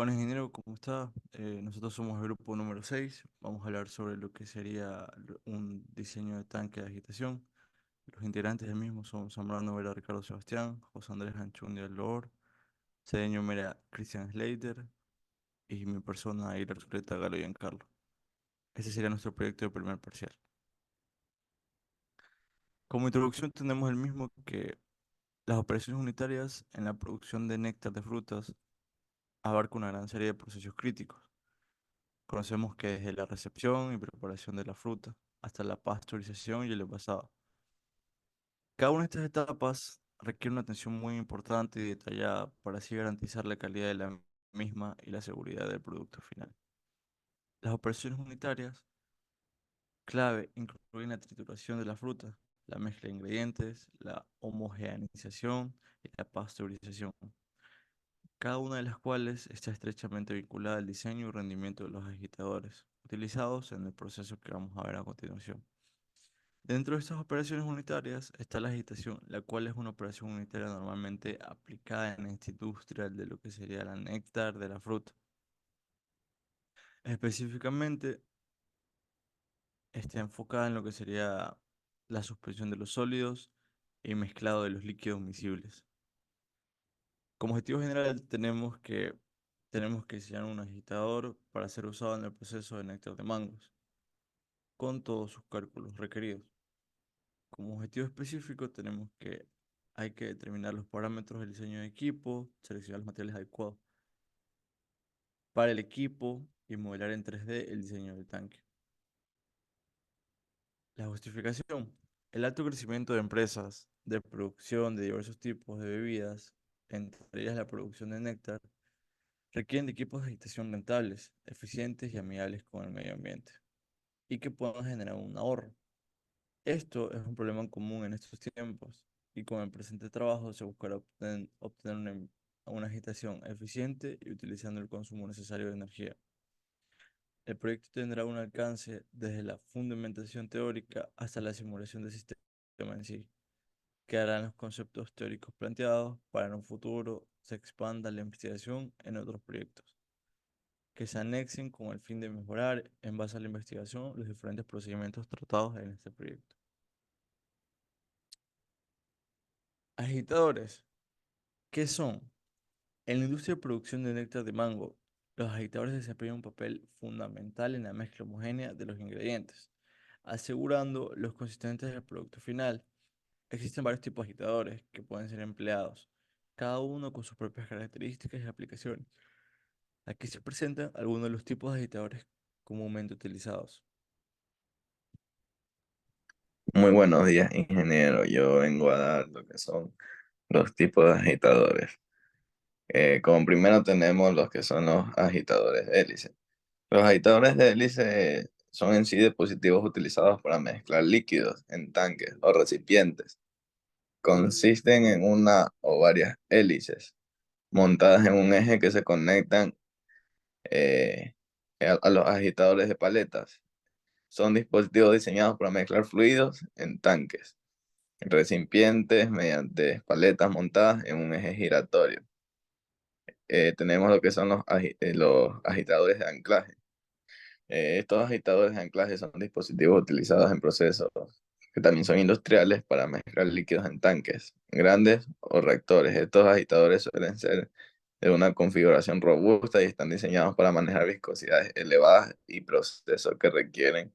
Hola ingeniero, ¿cómo está? Nosotros somos el grupo número 6. Vamos a hablar sobre lo que sería un diseño de tanque de agitación. Los integrantes del mismo son Zambrano Vera Ricardo Sebastián, José Andrés Anchundia Lor, Cedeño Mera Cristian Slater y mi persona Aguilar Zuleta Galo Giancarlo. Este sería nuestro proyecto de primer parcial. Como introducción tenemos el mismo que las operaciones unitarias en la producción de néctar de frutas abarca una gran serie de procesos críticos. Conocemos que desde la recepción y preparación de la fruta hasta la pasteurización y el envasado. Cada una de estas etapas requiere una atención muy importante y detallada para así garantizar la calidad de la misma y la seguridad del producto final. Las operaciones unitarias clave incluyen la trituración de la fruta, la mezcla de ingredientes, la homogeneización y la pasteurización, cada una de las cuales está estrechamente vinculada al diseño y rendimiento de los agitadores utilizados en el proceso que vamos a ver a continuación. Dentro de estas operaciones unitarias está la agitación, la cual es una operación unitaria normalmente aplicada en esta industria de lo que sería la néctar de la fruta. Específicamente está enfocada en lo que sería la suspensión de los sólidos y mezclado de los líquidos miscibles. Como objetivo general tenemos que diseñar un agitador para ser usado en el proceso de néctar de mangos, con todos sus cálculos requeridos. Como objetivo específico hay que determinar los parámetros del diseño de equipo, seleccionar los materiales adecuados para el equipo y modelar en 3D el diseño del tanque. La justificación. El alto crecimiento de empresas de producción de diversos tipos de bebidas, entre ellas la producción de néctar, requieren de equipos de agitación rentables, eficientes y amigables con el medio ambiente, y que puedan generar un ahorro. Esto es un problema común en estos tiempos y con el presente trabajo se buscará obtener una agitación eficiente y utilizando el consumo necesario de energía. El proyecto tendrá un alcance desde la fundamentación teórica hasta la simulación del sistema en sí, que harán los conceptos teóricos planteados para en un futuro se expanda la investigación en otros proyectos, que se anexen con el fin de mejorar en base a la investigación los diferentes procedimientos tratados en este proyecto. Agitadores. ¿Qué son? En la industria de producción de néctar de mango, los agitadores desempeñan un papel fundamental en la mezcla homogénea de los ingredientes, asegurando los consistentes del producto final. Existen varios tipos de agitadores que pueden ser empleados, cada uno con sus propias características y aplicaciones. Aquí se presentan algunos de los tipos de agitadores comúnmente utilizados. Muy buenos días, ingeniero. Yo vengo a dar lo que son los tipos de agitadores. Como primero tenemos los que son los agitadores de hélice. Los agitadores de hélice son en sí dispositivos utilizados para mezclar líquidos en tanques o recipientes. Consisten en una o varias hélices montadas en un eje que se conectan eh, a los agitadores de paletas. Son dispositivos diseñados para mezclar fluidos en tanques recipientes mediante paletas montadas en un eje giratorio. Tenemos lo que son los agitadores de anclaje. Estos agitadores de anclaje son dispositivos utilizados en procesos que también son industriales para mezclar líquidos en tanques grandes o reactores. Estos agitadores suelen ser de una configuración robusta y están diseñados para manejar viscosidades elevadas y procesos que requieren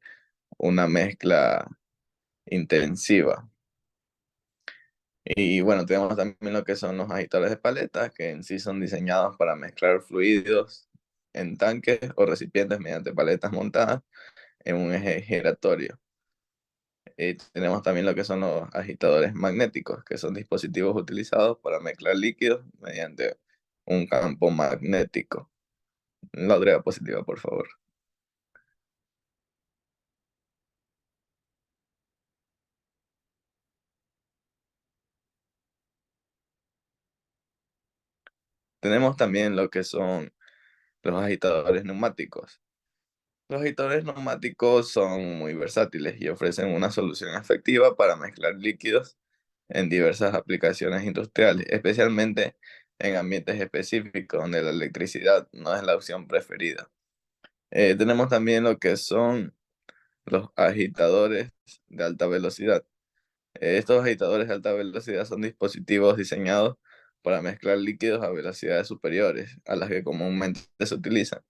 una mezcla intensiva. Y bueno, tenemos también lo que son los agitadores de paletas, que en sí son diseñados para mezclar fluidos en tanques o recipientes mediante paletas montadas en un eje giratorio. Y tenemos también lo que son los agitadores magnéticos, que son dispositivos utilizados para mezclar líquidos mediante un campo magnético. La otra diapositiva, por favor. Tenemos también lo que son los agitadores neumáticos. Los agitadores neumáticos son muy versátiles y ofrecen una solución efectiva para mezclar líquidos en diversas aplicaciones industriales, especialmente en ambientes específicos donde la electricidad no es la opción preferida. Tenemos también lo que son los agitadores de alta velocidad. Estos agitadores de alta velocidad son dispositivos diseñados para mezclar líquidos a velocidades superiores a las que comúnmente se utilizan.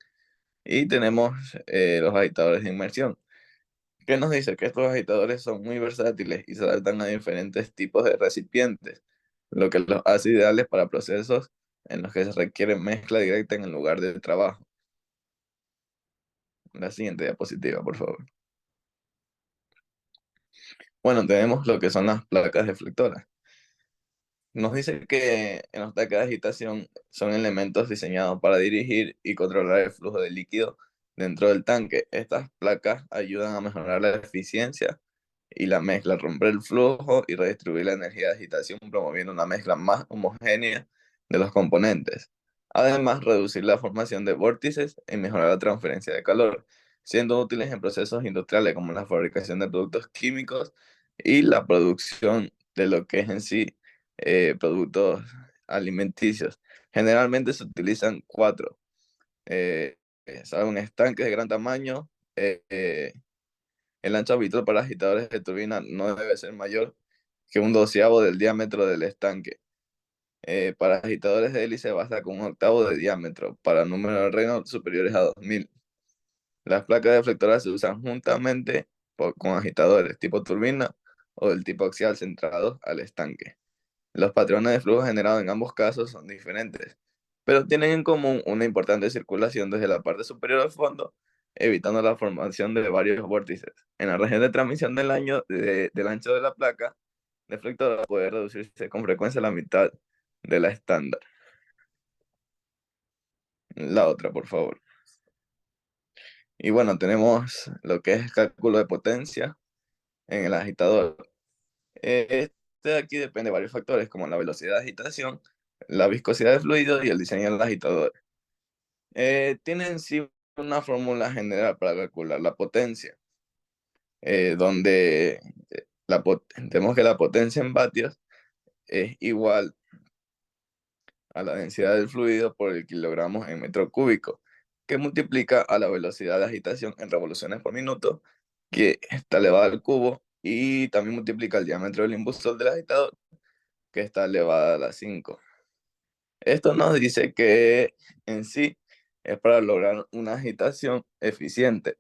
Y tenemos los agitadores de inmersión, que nos dice que estos agitadores son muy versátiles y se adaptan a diferentes tipos de recipientes, lo que los hace ideales para procesos en los que se requiere mezcla directa en el lugar de trabajo. La siguiente diapositiva, por favor. Bueno, tenemos lo que son las placas deflectoras. Nos dice que en los tanques de agitación son elementos diseñados para dirigir y controlar el flujo de líquido dentro del tanque. Estas placas ayudan a mejorar la eficiencia y la mezcla, romper el flujo y redistribuir la energía de agitación, promoviendo una mezcla más homogénea de los componentes. Además, reducir la formación de vórtices y mejorar la transferencia de calor, siendo útiles en procesos industriales como la fabricación de productos químicos y la producción de lo que es en sí productos alimenticios. Generalmente se utilizan cuatro. Un estanque de gran tamaño. El ancho habitual para agitadores de turbina no debe ser mayor que un doceavo del diámetro del estanque. Para agitadores de hélice basta con un octavo de diámetro. Para números de Reynolds superiores a 2000. Las placas deflectoras se usan juntamente con agitadores tipo turbina o del tipo axial centrados al estanque. Los patrones de flujo generados en ambos casos son diferentes, pero tienen en común una importante circulación desde la parte superior del fondo, evitando la formación de varios vórtices. En la región de transmisión del ancho de la placa deflectora puede reducirse con frecuencia a la mitad de la estándar. La otra, por favor. Y bueno, tenemos lo que es cálculo de potencia en el agitador. Este de aquí depende de varios factores, como la velocidad de agitación, la viscosidad del fluido y el diseño del agitador. Tiene en sí una fórmula general para calcular la potencia, donde tenemos que la potencia en vatios es igual a la densidad del fluido por el kilogramo en metro cúbico, que multiplica a la velocidad de agitación en revoluciones por minuto, que está elevada al cubo, y también multiplica el diámetro del impulsor del agitador, que está elevada a la 5. Esto nos dice que en sí es para lograr una agitación eficiente.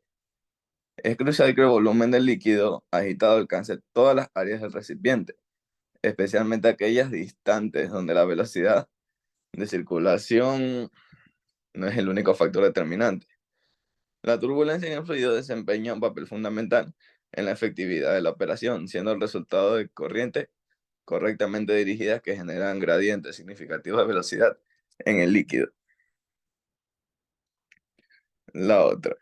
Es crucial que el volumen del líquido agitado alcance todas las áreas del recipiente, especialmente aquellas distantes donde la velocidad de circulación no es el único factor determinante. La turbulencia en el fluido desempeña un papel fundamental en la efectividad de la operación, siendo el resultado de corrientes correctamente dirigidas que generan gradientes significativos de velocidad en el líquido. La otra.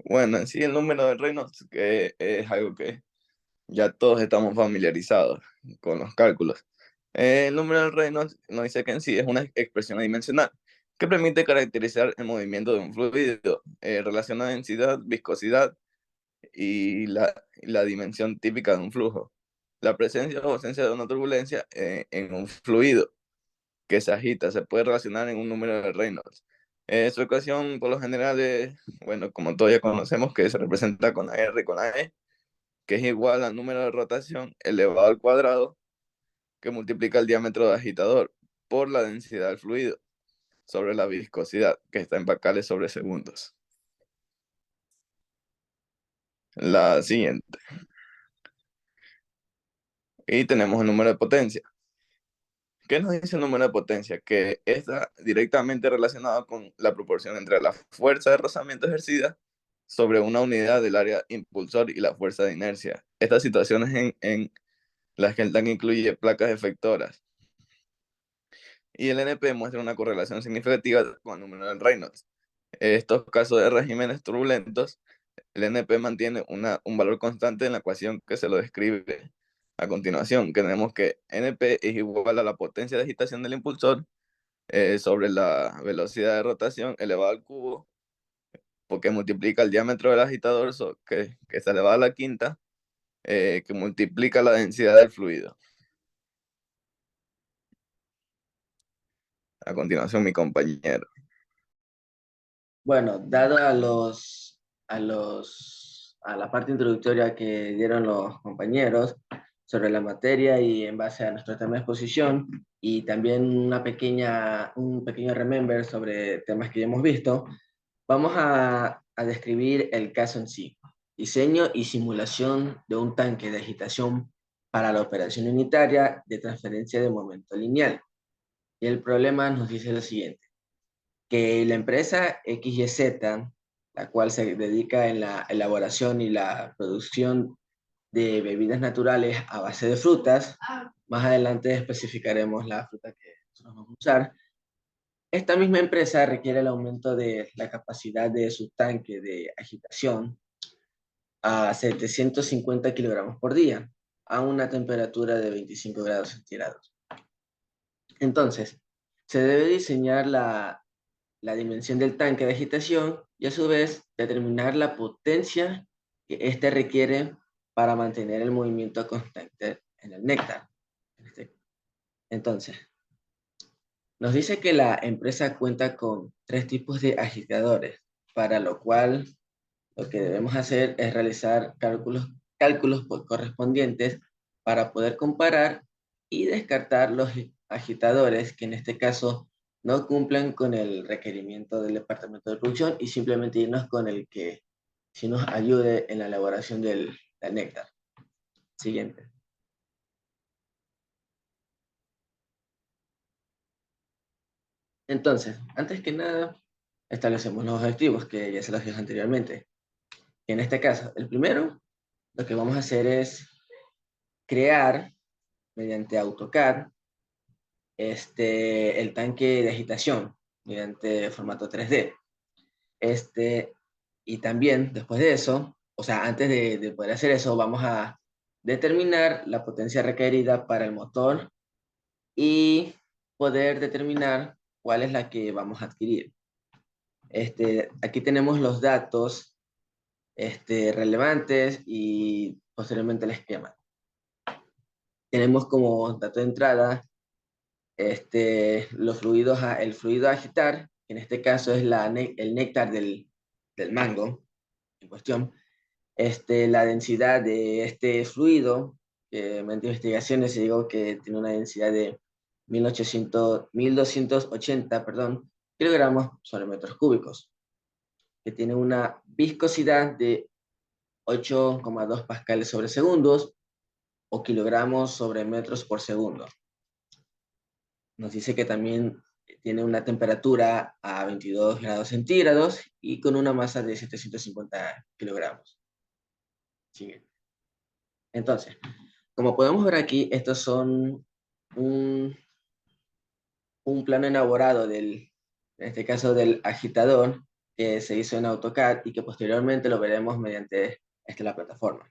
Bueno, en sí el número de Reynolds, que es algo que ya todos estamos familiarizados con los cálculos. El número de Reynolds nos dice que en sí es una expresión adimensional que permite caracterizar el movimiento de un fluido, relaciona densidad, viscosidad y la dimensión típica de un flujo. La presencia o ausencia de una turbulencia en un fluido que se agita se puede relacionar en un número de Reynolds. Su ecuación por lo general es, bueno, como todos ya conocemos, que se representa con R con E, que es igual al número de rotación elevado al cuadrado, que multiplica el diámetro del agitador por la densidad del fluido sobre la viscosidad, que está en pascales sobre segundos. La siguiente. Y tenemos el número de potencia. ¿Qué nos dice el número de potencia? Que está directamente relacionado con la proporción entre la fuerza de rozamiento ejercida sobre una unidad del área impulsor y la fuerza de inercia. Estas situaciones en las que el tanque incluye placas efectoras. Y el NP muestra una correlación significativa con el número de Reynolds. En estos casos de regímenes turbulentos, el NP mantiene un valor constante en la ecuación que se lo describe a continuación. Tenemos que NP es igual a la potencia de agitación del impulsor sobre la velocidad de rotación elevada al cubo, porque multiplica el diámetro del agitador, que está elevado a la quinta, que multiplica la densidad del fluido. A continuación, mi compañero. Bueno, dado a la parte introductoria que dieron los compañeros sobre la materia y en base a nuestro tema de exposición y también un pequeño remember sobre temas que ya hemos visto, vamos a describir el caso en sí. Diseño y simulación de un tanque de agitación para la operación unitaria de transferencia de momento lineal. Y el problema nos dice lo siguiente: que la empresa XYZ, la cual se dedica en la elaboración y la producción de bebidas naturales a base de frutas, más adelante especificaremos la fruta que nosotros vamos a usar. Esta misma empresa requiere el aumento de la capacidad de su tanque de agitación a 750 kilogramos por día, a una temperatura de 25 grados centígrados. Entonces, se debe diseñar la dimensión del tanque de agitación y a su vez determinar la potencia que éste requiere para mantener el movimiento constante en el néctar. Entonces, nos dice que la empresa cuenta con tres tipos de agitadores, para lo cual lo que debemos hacer es realizar cálculos correspondientes para poder comparar y descartar los agitadores que en este caso no cumplan con el requerimiento del departamento de producción y simplemente irnos con el que sí nos ayude en la elaboración del néctar. Siguiente. Entonces, antes que nada, establecemos los objetivos que ya se los dije anteriormente. En este caso, el primero, lo que vamos a hacer es crear mediante AutoCAD el tanque de agitación mediante formato 3D. Y también después de eso, o sea, antes de poder hacer eso, vamos a determinar la potencia requerida para el motor y poder determinar cuál es la que vamos a adquirir. Aquí tenemos los datos relevantes y posteriormente el esquema. Tenemos como dato de entrada los fluidos, el fluido a agitar, que en este caso es el néctar del mango en cuestión, la densidad de este fluido, que mediante investigaciones se llegó que tiene una densidad de 1280, perdón, kilogramos sobre metros cúbicos, que tiene una viscosidad de 8,2 pascales sobre segundos o kilogramos sobre metros por segundo. Nos dice que también tiene una temperatura a 22 grados centígrados y con una masa de 750 kilogramos. Sigue. Entonces, como podemos ver aquí, estos son un, un plano elaborado en este caso del agitador, que se hizo en AutoCAD y que posteriormente lo veremos mediante la plataforma.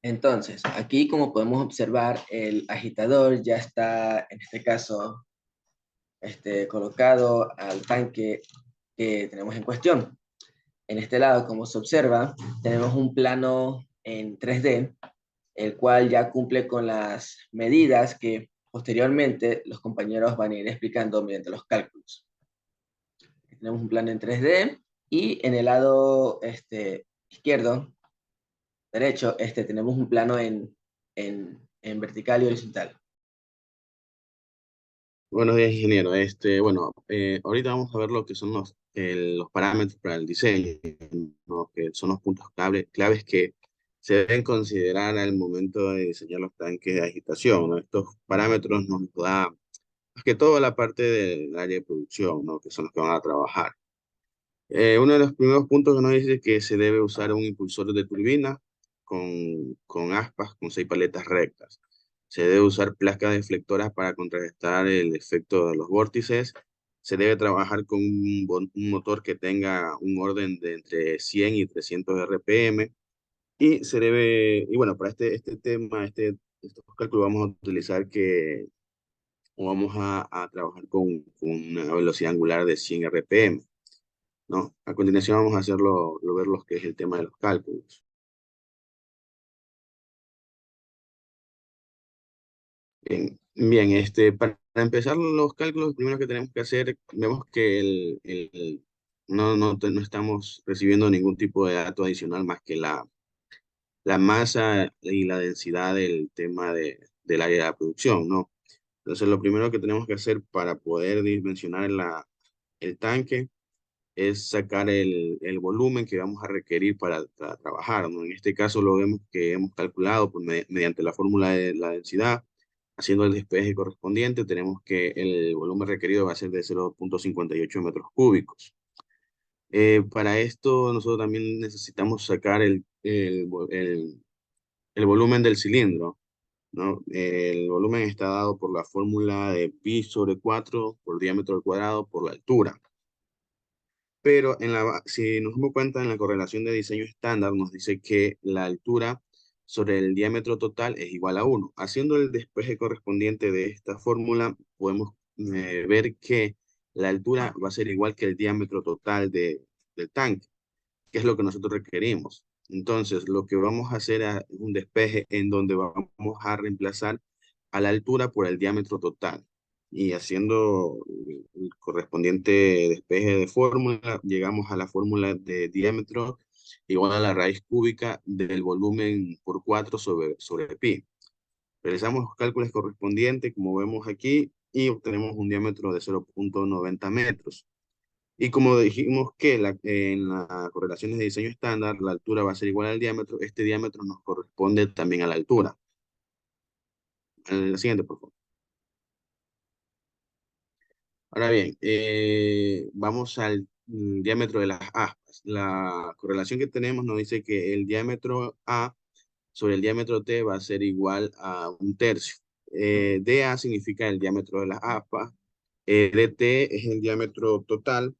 Entonces, aquí como podemos observar, el agitador ya está, en este caso, colocado al tanque que tenemos en cuestión. En este lado, como se observa, tenemos un plano en 3D, el cual ya cumple con las medidas que posteriormente los compañeros van a ir explicando mediante los cálculos. Tenemos un plano en 3D y en el lado izquierdo, derecho, tenemos un plano en vertical y horizontal. Buenos días, ingeniero. Ahorita vamos a ver lo que son los parámetros para el diseño, ¿no? Que son los puntos claves que se deben considerar al momento de diseñar los tanques de agitación, ¿no? Estos parámetros nos da más que todo la parte del área de producción, ¿no? Que son los que van a trabajar. Uno de los primeros puntos que nos dice es que se debe usar un impulsor de turbina con aspas, con 6 paletas rectas. Se debe usar placas deflectoras para contrarrestar el efecto de los vórtices. Se debe trabajar con un motor que tenga un orden de entre 100 y 300 RPM. Y bueno, para este tema, estos cálculos vamos a utilizar o vamos a trabajar con una velocidad angular de 100 RPM. ¿no? A continuación vamos a ver lo que es el tema de los cálculos. Bien, para empezar los cálculos, lo primero que tenemos que hacer, vemos que no estamos recibiendo ningún tipo de dato adicional más que la masa y la densidad del tema del área de la producción, ¿no? Entonces, lo primero que tenemos que hacer para poder dimensionar el tanque es sacar el volumen que vamos a requerir para trabajar, ¿no? En este caso lo vemos que hemos calculado mediante la fórmula de la densidad, haciendo el despeje correspondiente, tenemos que el volumen requerido va a ser de 0,58 metros cúbicos. Para esto nosotros también necesitamos sacar el volumen del cilindro, ¿no? El volumen está dado por la fórmula de pi sobre 4 por diámetro al cuadrado por la altura. Pero si nos damos cuenta en la correlación de diseño estándar, nos dice que la altura sobre el diámetro total es igual a 1. Haciendo el despeje correspondiente de esta fórmula, podemos ver que la altura va a ser igual que el diámetro total del tanque, que es lo que nosotros requerimos. Entonces, lo que vamos a hacer es un despeje en donde vamos a reemplazar a la altura por el diámetro total. Y haciendo el correspondiente despeje de fórmula, llegamos a la fórmula de diámetro igual a la raíz cúbica del volumen por 4 sobre pi. Realizamos los cálculos correspondientes, como vemos aquí, y obtenemos un diámetro de 0,90 metros. Y como dijimos que en las correlaciones de diseño estándar, la altura va a ser igual al diámetro, este diámetro nos corresponde también a la altura. La siguiente, por favor. Ahora bien, vamos al diámetro de las aspas. La correlación que tenemos nos dice que el diámetro A sobre el diámetro T va a ser igual a 1/3. dA significa el diámetro de las aspas. dt es el diámetro total.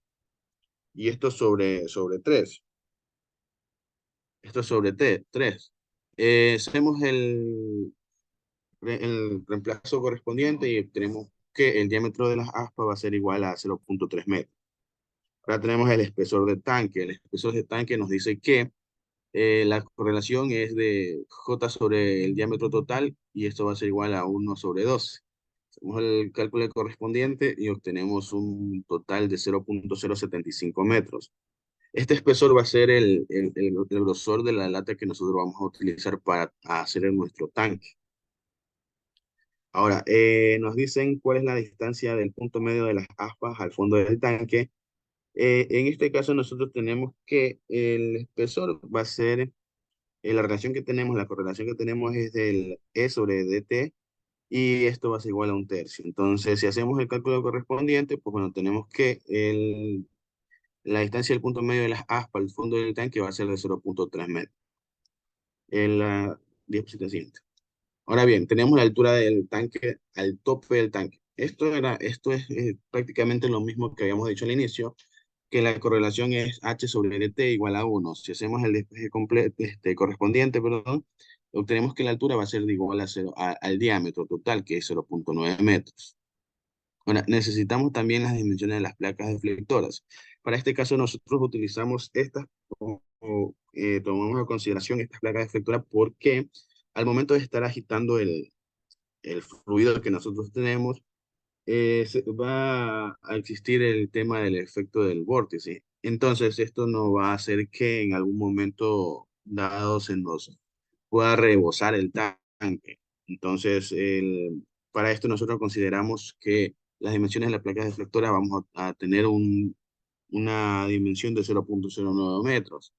Y esto sobre 3. Esto es sobre 3. Hacemos el reemplazo correspondiente y obtenemos que el diámetro de las aspas va a ser igual a 0,3 metros. Ahora tenemos el espesor del tanque. El espesor del tanque nos dice que la correlación es de J sobre el diámetro total y esto va a ser igual a 1 sobre 12. Hacemos el cálculo correspondiente y obtenemos un total de 0,075 metros. Este espesor va a ser el grosor de la lata que nosotros vamos a utilizar para hacer nuestro tanque. Ahora, nos dicen cuál es la distancia del punto medio de las aspas al fondo del tanque. En este caso nosotros tenemos que el espesor va a ser, la relación que tenemos, la correlación que tenemos es del E sobre dt y esto va a ser igual a 1/3. Entonces, si hacemos el cálculo correspondiente, pues bueno, tenemos que la distancia del punto medio de las aspas al fondo del tanque va a ser de 0,3 metros. En la diapositiva siguiente. Ahora bien, tenemos la altura del tanque al tope del tanque. Esto es prácticamente lo mismo que habíamos dicho al inicio, que la correlación es H sobre dt igual a 1. Si hacemos el despeje correspondiente, perdón, obtenemos que la altura va a ser igual a 0, al diámetro total, que es 0,9 metros. Ahora, necesitamos también las dimensiones de las placas deflectoras. Para este caso, nosotros utilizamos estas, tomamos en consideración estas placas deflectoras porque al momento de estar agitando el fluido que nosotros tenemos, va a existir el tema del efecto del vórtice. Entonces, esto nos va a hacer que en algún momento dado se nos pueda rebosar el tanque. Entonces, para esto nosotros consideramos que las dimensiones de la placa deflectora vamos a tener una dimensión de 0,09 metros.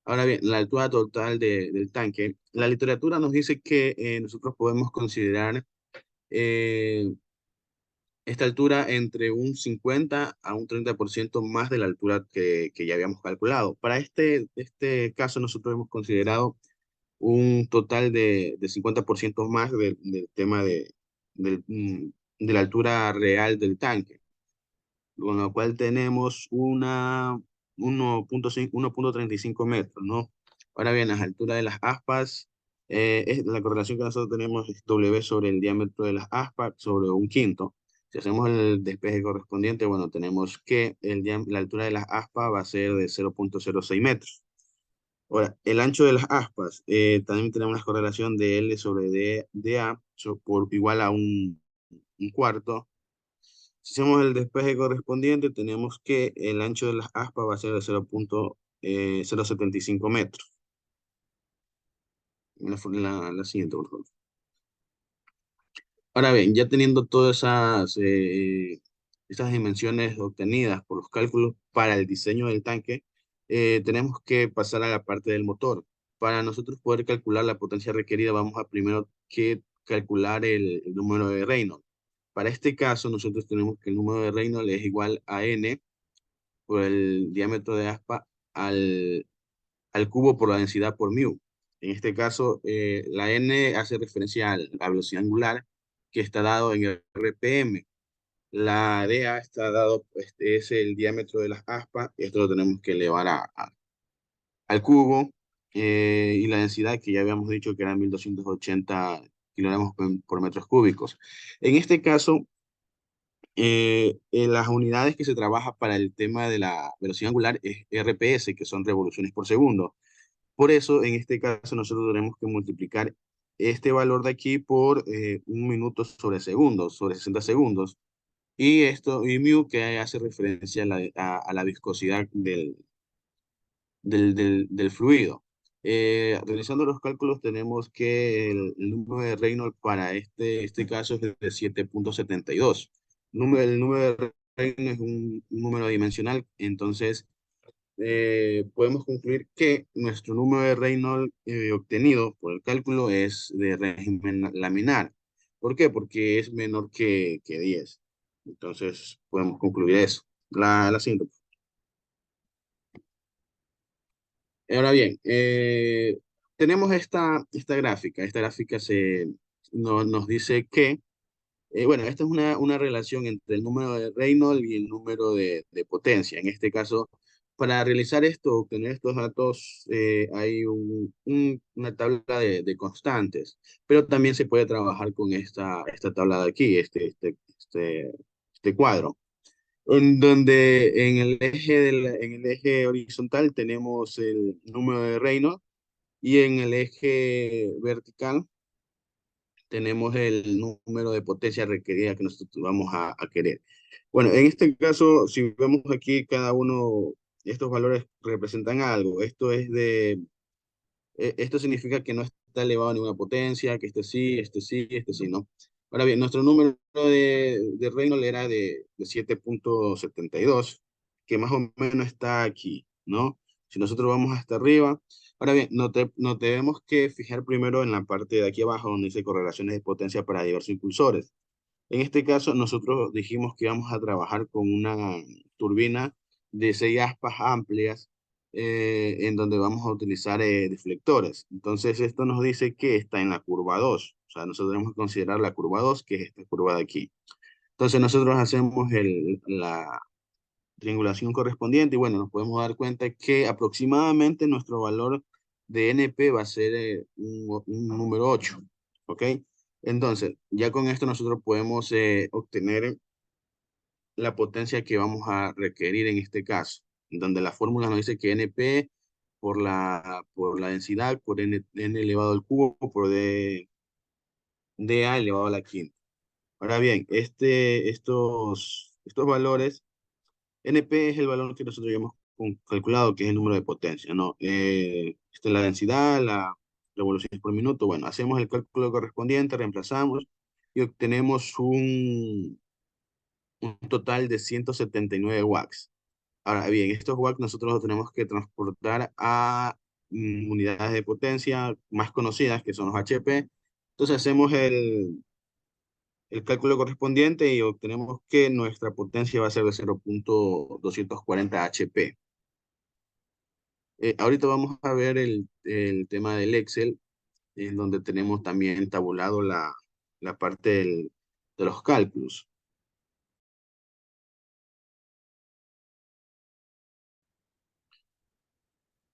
Ahora bien, la altura total del tanque, la literatura nos dice que nosotros podemos considerar eh, esta altura entre un 50 a un 30% más de la altura que ya habíamos calculado. Para este caso nosotros hemos considerado un total de 50% más del tema de la altura real del tanque, con lo cual tenemos 1,35 metros, ¿no? Ahora bien, las alturas de las aspas, la correlación que nosotros tenemos es W sobre el diámetro de las aspas sobre un quinto. Si hacemos el despeje correspondiente, bueno, tenemos que la altura de las aspas va a ser de 0,06 metros. Ahora, el ancho de las aspas, también tenemos la correlación de L sobre DA por igual a un cuarto. Si hacemos el despeje correspondiente, tenemos que el ancho de las aspas va a ser de 0,075 metros. La siguiente, por favor. Ahora bien, ya teniendo todas esas dimensiones obtenidas por los cálculos para el diseño del tanque, tenemos que pasar a la parte del motor. Para nosotros poder calcular la potencia requerida, vamos a primero que calcular el número de Reynolds. Para este caso, nosotros tenemos que el número de Reynolds es igual a N por el diámetro de aspa al cubo por la densidad por mu. En este caso, la n hace referencia a la velocidad angular que está dado en el RPM. La DA está dado, es el diámetro de las aspas, y esto lo tenemos que elevar al cubo, y la densidad que ya habíamos dicho que eran 1280 kilogramos por metros cúbicos. En este caso, en las unidades que se trabaja para el tema de la velocidad angular es RPS, que son revoluciones por segundo. Por eso, en este caso, nosotros tenemos que multiplicar este valor de aquí por 1 minuto sobre segundos, sobre 60 segundos. Y esto, y mu, que hace referencia a la viscosidad del fluido. Realizando los cálculos, tenemos que el número de Reynolds para este caso es de 7,72. El número de Reynolds es un número dimensional, entonces podemos concluir que nuestro número de Reynolds obtenido por el cálculo es de régimen laminar. ¿Por qué? Porque es menor que 10. Entonces podemos concluir eso. La siguiente. Ahora bien, tenemos esta gráfica. Esta gráfica nos dice que bueno, esta es una relación entre el número de Reynolds y el número de potencia. En este caso, para realizar esto, obtener estos datos, hay una tabla de constantes, pero también se puede trabajar con esta tabla de aquí, este cuadro, en donde en el eje horizontal tenemos el número de Reynolds y en el eje vertical tenemos el número de potencia requerida que nosotros vamos a querer. Bueno, en este caso, si vemos aquí, cada uno de estos valores representan algo. Esto significa que no está elevado a ninguna potencia, que este sí, ¿no? Ahora bien, nuestro número de Reynolds era de 7,72, que más o menos está aquí, ¿no? Si nosotros vamos hasta arriba. Ahora bien, nos debemos que fijar primero en la parte de aquí abajo, donde dice correlaciones de potencia para diversos impulsores. En este caso, nosotros dijimos que íbamos a trabajar con una turbina de 6 aspas amplias, en donde vamos a utilizar deflectores. Entonces, esto nos dice que está en la curva 2. O sea, nosotros tenemos que considerar la curva 2, que es esta curva de aquí. Entonces, nosotros hacemos la triangulación correspondiente y bueno, nos podemos dar cuenta que aproximadamente nuestro valor de NP va a ser un número 8. ¿Ok? Entonces, ya con esto nosotros podemos obtener la potencia que vamos a requerir en este caso, donde la fórmula nos dice que NP por la densidad, por N elevado al cubo, por dA elevado a la quinta. Ahora bien, estos valores, NP es el valor que nosotros ya hemos calculado, que es el número de potencia, ¿no? Esta es la densidad, la revoluciones por minuto. Bueno, hacemos el cálculo correspondiente, reemplazamos y obtenemos un total de 179 watts. Ahora bien, estos watts nosotros los tenemos que transportar a unidades de potencia más conocidas, que son los HP. Entonces hacemos el cálculo correspondiente y obtenemos que nuestra potencia va a ser de 0,240 HP. Ahorita vamos a ver el tema del Excel, en donde tenemos también tabulado la parte de los cálculos.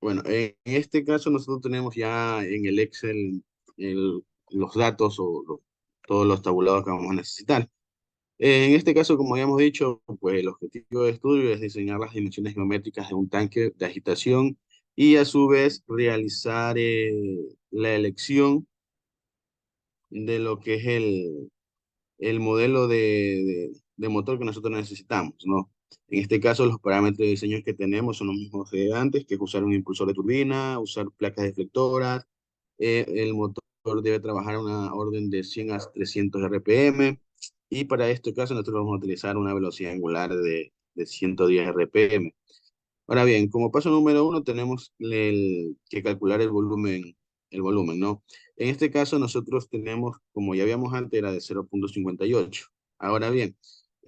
Bueno, en este caso nosotros tenemos ya en el Excel los datos o todos los tabulados que vamos a necesitar. En este caso, como habíamos dicho, pues el objetivo de estudio es diseñar las dimensiones geométricas de un tanque de agitación y a su vez realizar la elección de lo que es el modelo de motor que nosotros necesitamos, ¿no? En este caso, los parámetros de diseño que tenemos son los mismos de antes, que es usar un impulsor de turbina, usar placas deflectoras, el motor debe trabajar a una orden de 100 a 300 RPM, y para este caso nosotros vamos a utilizar una velocidad angular de 110 RPM. Ahora bien, como paso número uno tenemos que calcular el volumen, ¿no? En este caso nosotros tenemos, como ya habíamos antes, era de 0,58. Ahora bien,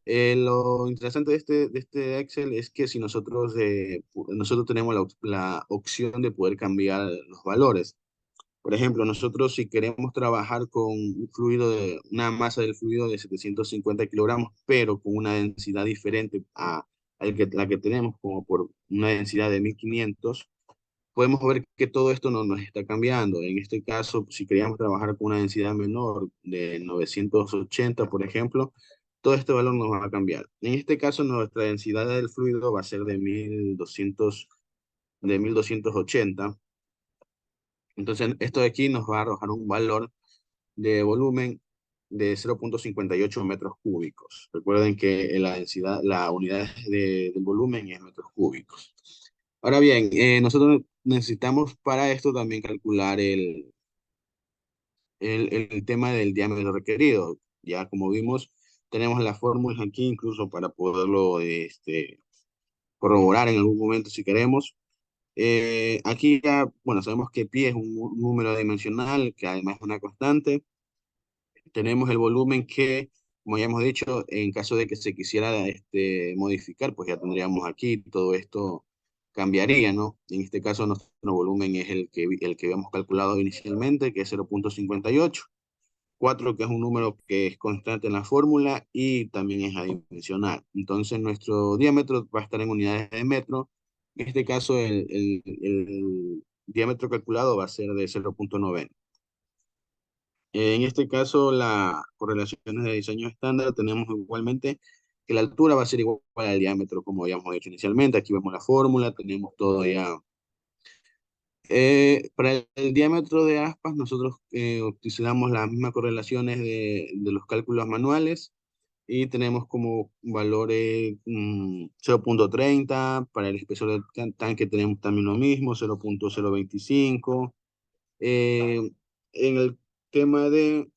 lo interesante de este Excel es que si nosotros tenemos la opción de poder cambiar los valores. Por ejemplo, nosotros si queremos trabajar con una masa del fluido de 750 kilogramos, pero con una densidad diferente a la que tenemos, como por una densidad de 1500, podemos ver que todo esto no nos está cambiando. En este caso, si queríamos trabajar con una densidad menor de 980, por ejemplo, todo este valor nos va a cambiar. En este caso, nuestra densidad del fluido va a ser de 1280. Entonces, esto de aquí nos va a arrojar un valor de volumen de 0,58 metros cúbicos. Recuerden que la densidad, la unidad del volumen es metros cúbicos. Ahora bien, nosotros necesitamos para esto también calcular el tema del diámetro requerido. Ya como vimos, tenemos las fórmulas aquí incluso para poderlo corroborar en algún momento si queremos. Aquí ya, bueno, sabemos que pi es un número dimensional, que además es una constante. Tenemos el volumen que, como ya hemos dicho, en caso de que se quisiera modificar, pues ya tendríamos aquí, todo esto cambiaría, ¿no? En este caso, nuestro volumen es el que habíamos calculado inicialmente, que es 0,58. 4, que es un número que es constante en la fórmula y también es adimensional. Entonces, nuestro diámetro va a estar en unidades de metro. En este caso, el diámetro calculado va a ser de 0,90. En este caso, las correlaciones de diseño estándar tenemos igualmente que la altura va a ser igual al diámetro, como habíamos hecho inicialmente. Aquí vemos la fórmula, tenemos todo ya. Para el diámetro de aspas, nosotros utilizamos las mismas correlaciones de los cálculos manuales y tenemos como valores 0,30. Para el espesor del tanque tenemos también lo mismo, 0,025. Eh, en el tema de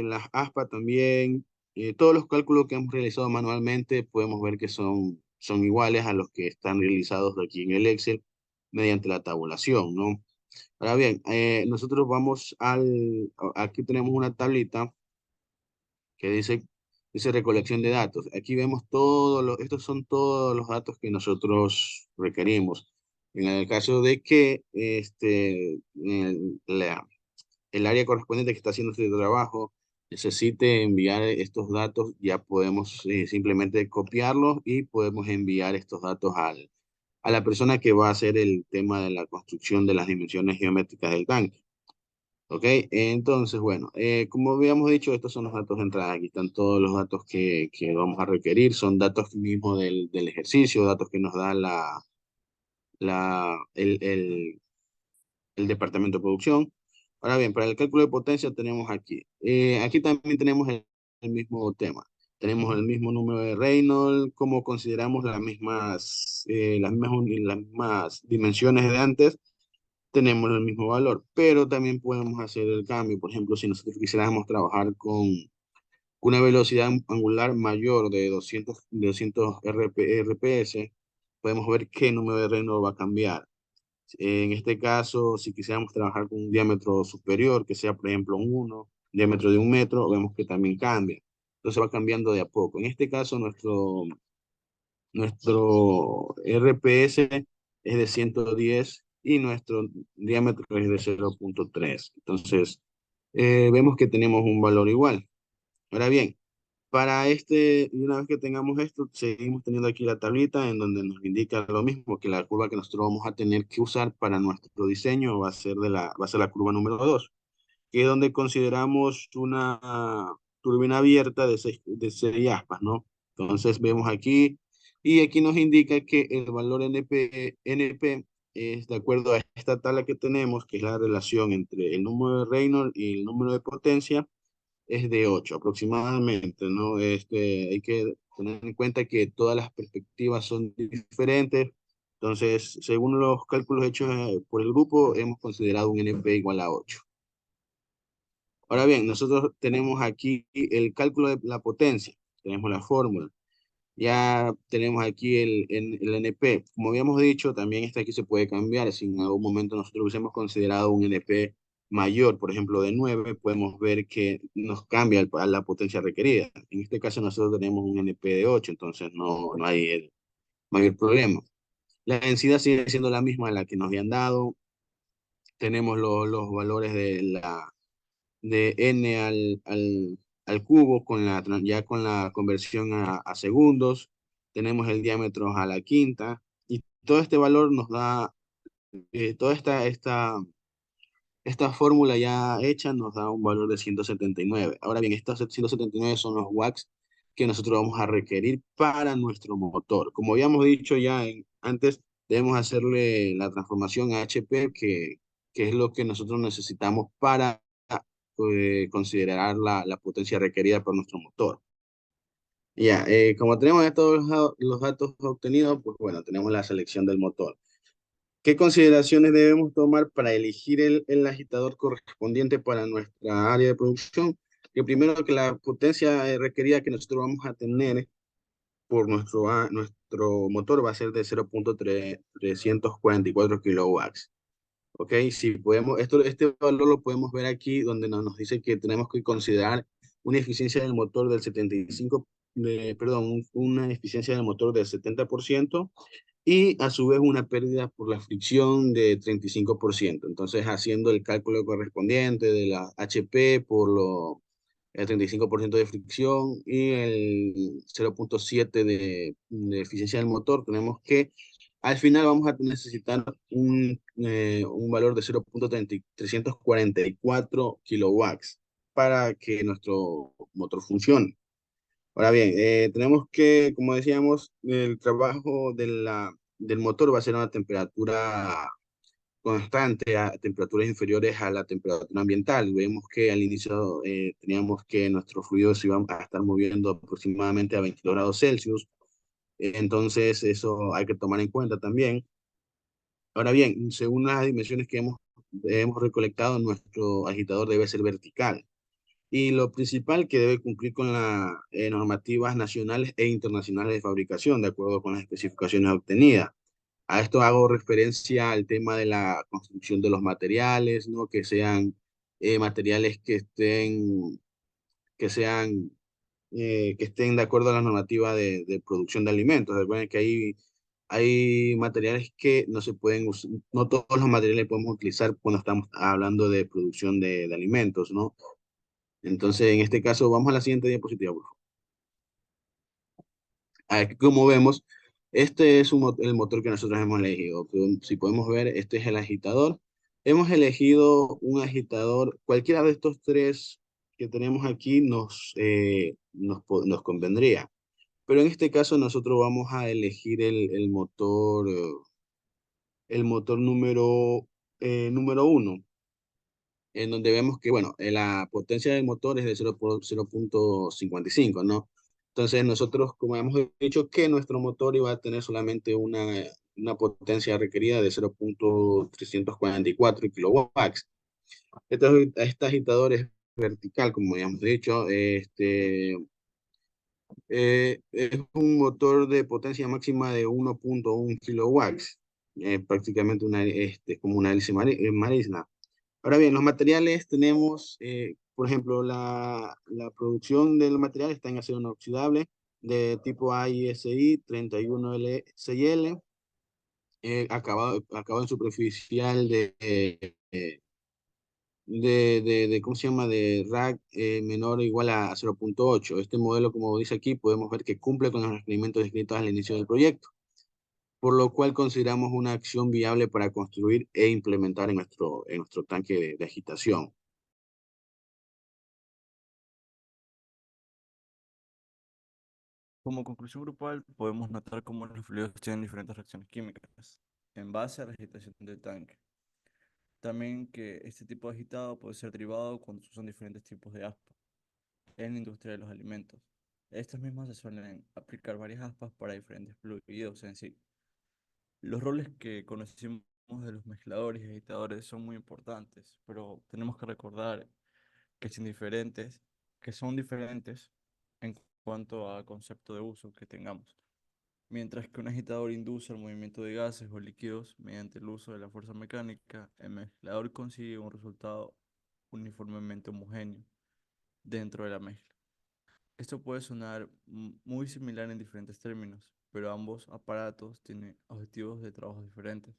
las aspas también, todos los cálculos que hemos realizado manualmente podemos ver que son iguales a los que están realizados aquí en el Excel mediante la tabulación, ¿no? Ahora bien, nosotros vamos aquí tenemos una tablita que dice recolección de datos. Aquí vemos estos son todos los datos que nosotros requerimos. En el caso de que el área correspondiente que está haciendo este trabajo necesite enviar estos datos, ya podemos simplemente copiarlos y podemos enviar estos datos a la persona que va a hacer el tema de la construcción de las dimensiones geométricas del tanque. ¿Ok? Entonces, bueno, como habíamos dicho, estos son los datos de entrada. Aquí están todos los datos que vamos a requerir. Son datos mismos del ejercicio, datos que nos da la, el, el, el departamento de producción. Ahora bien, para el cálculo de potencia tenemos aquí. Aquí también tenemos el mismo tema. Tenemos el mismo número de Reynolds, como consideramos las mismas dimensiones de antes, tenemos el mismo valor, pero también podemos hacer el cambio. Por ejemplo, si nosotros quisiéramos trabajar con una velocidad angular mayor de 200 RPS, podemos ver qué número de Reynolds va a cambiar. En este caso, si quisiéramos trabajar con un diámetro superior, que sea, por ejemplo, diámetro de 1 metro, vemos que también cambia. Entonces va cambiando de a poco. En este caso, nuestro RPS es de 110 y nuestro diámetro es de 0,3. Entonces, vemos que tenemos un valor igual. Ahora bien, y una vez que tengamos esto, seguimos teniendo aquí la tablita en donde nos indica lo mismo, que la curva que nosotros vamos a tener que usar para nuestro diseño va a ser la curva número 2, que es donde consideramos una turbina abierta de 6 aspas, ¿no? Entonces vemos aquí, y aquí nos indica que el valor NP es de acuerdo a esta tabla que tenemos, que es la relación entre el número de Reynolds y el número de potencia, es de 8 aproximadamente, ¿no? Hay que tener en cuenta que todas las perspectivas son diferentes. Entonces, según los cálculos hechos por el grupo, hemos considerado un NP igual a 8. Ahora bien, nosotros tenemos aquí el cálculo de la potencia, tenemos la fórmula. Ya tenemos aquí el NP. Como habíamos dicho, también este aquí se puede cambiar. Si en algún momento nosotros hubiésemos considerado un NP mayor, por ejemplo, de 9, podemos ver que nos cambia la potencia requerida. En este caso nosotros tenemos un NP de 8, entonces no hay el mayor problema. La densidad sigue siendo la misma a la que nos habían dado. Tenemos los valores de n al cubo ya con la conversión a segundos. Tenemos el diámetro a la quinta, y todo este valor nos da, toda esta fórmula ya hecha nos da un valor de 179. Ahora bien, estos 179 son los watts que nosotros vamos a requerir para nuestro motor. Como habíamos dicho ya antes, debemos hacerle la transformación a HP, que es lo que nosotros necesitamos para considerar la potencia requerida por nuestro motor. Ya, como tenemos ya todos los datos obtenidos, pues bueno, tenemos la selección del motor. ¿Qué consideraciones debemos tomar para elegir el agitador correspondiente para nuestra área de producción? Que primero, que la potencia requerida que nosotros vamos a tener por nuestro motor va a ser de 0.344 kilowatts. ¿Ok? Si podemos, este valor lo podemos ver aquí, donde nos dice que tenemos que considerar una eficiencia del motor del 75, perdón, una eficiencia del motor del 70%, y a su vez una pérdida por la fricción de 35%. Entonces, haciendo el cálculo correspondiente de la HP por el 35% de fricción y el 0.7 de eficiencia del motor, tenemos que al final vamos a necesitar un valor de 0.344 kilowatts para que nuestro motor funcione. Ahora bien, tenemos que, como decíamos, el trabajo del motor va a ser a una temperatura constante, a temperaturas inferiores a la temperatura ambiental. Vemos que al inicio teníamos que nuestros fluidos se iban a estar moviendo aproximadamente a 22 grados Celsius. Entonces, eso hay que tomar en cuenta también. Ahora bien, según las dimensiones que hemos recolectado, nuestro agitador debe ser vertical. Y lo principal, que debe cumplir con las normativas nacionales e internacionales de fabricación, de acuerdo con las especificaciones obtenidas. A esto hago referencia al tema de la construcción de los materiales, ¿no? Que sean materiales que sean, que estén de acuerdo a la normativa de producción de alimentos. Recuerden que hay materiales que no se pueden usar, no todos los materiales podemos utilizar cuando estamos hablando de producción de alimentos, ¿no? Entonces, en este caso, vamos a la siguiente diapositiva, por favor. Aquí, como vemos, este es el motor que nosotros hemos elegido. Si podemos ver, este es el agitador. Hemos elegido un agitador, cualquiera de estos tres que tenemos aquí nos convendría. Pero en este caso nosotros vamos a elegir el motor número 1, en donde vemos que, bueno, la potencia del motor es de 0.55, ¿no? Entonces nosotros, como hemos dicho, que nuestro motor iba a tener solamente una potencia requerida de 0.344 kilowatts. Este agitador es vertical, como habíamos dicho. Es un motor de potencia máxima de 1.1 kilowatts. Prácticamente como una hélice marina. Ahora bien, los materiales tenemos, por ejemplo, la producción del material está en acero inoxidable de tipo AISI 31L6L, acabado en superficial ¿cómo se llama? De rack menor o igual a 0.8. Este modelo, como dice aquí, podemos ver que cumple con los requerimientos descritos al inicio del proyecto, por lo cual consideramos una acción viable para construir e implementar en nuestro tanque de agitación. Como conclusión grupal, podemos notar cómo los fluidos tienen diferentes reacciones químicas en base a la agitación del tanque. También que este tipo de agitado puede ser derivado cuando se usan diferentes tipos de aspas en la industria de los alimentos. Estas mismas se suelen aplicar varias aspas para diferentes fluidos en sí. Los roles que conocemos de los mezcladores y agitadores son muy importantes, pero tenemos que recordar que son diferentes en cuanto a concepto de uso que tengamos. Mientras que un agitador induce el movimiento de gases o líquidos mediante el uso de la fuerza mecánica, el mezclador consigue un resultado uniformemente homogéneo dentro de la mezcla. Esto puede sonar muy similar en diferentes términos, pero ambos aparatos tienen objetivos de trabajo diferentes.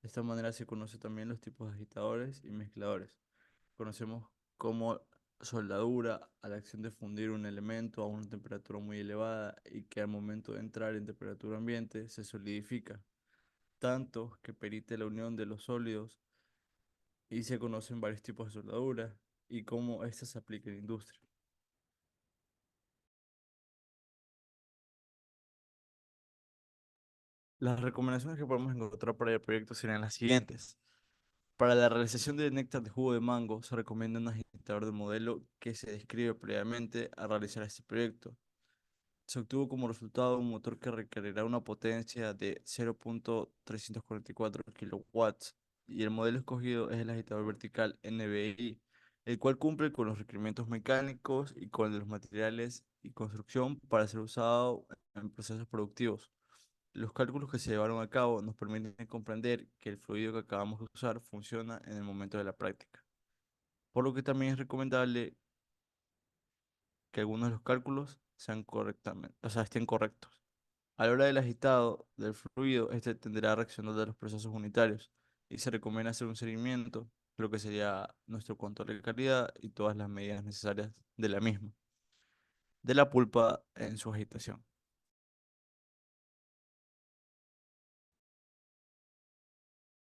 De esta manera se conoce también los tipos de agitadores y mezcladores. Conocemos como soldadura a la acción de fundir un elemento a una temperatura muy elevada y que al momento de entrar en temperatura ambiente se solidifica, tanto que permite la unión de los sólidos y se conocen varios tipos de soldadura y cómo ésta se aplica en la industria. Las recomendaciones que podemos encontrar para el proyecto serían las siguientes. Para la realización de néctar de jugo de mango, se recomienda un agitador de modelo que se describe previamente a realizar este proyecto. Se obtuvo como resultado un motor que requerirá una potencia de 0.344 kilowatts y el modelo escogido es el agitador vertical NBI, el cual cumple con los requerimientos mecánicos y con los materiales y construcción para ser usado en procesos productivos. Los cálculos que se llevaron a cabo nos permiten comprender que el fluido que acabamos de usar funciona en el momento de la práctica, por lo que también es recomendable que algunos de los cálculos sean correctamente, o sea, estén correctos. A la hora del agitado del fluido, este tenderá a reaccionar de los procesos unitarios y se recomienda hacer un seguimiento, lo que sería nuestro control de calidad y todas las medidas necesarias de la misma, de la pulpa en su agitación.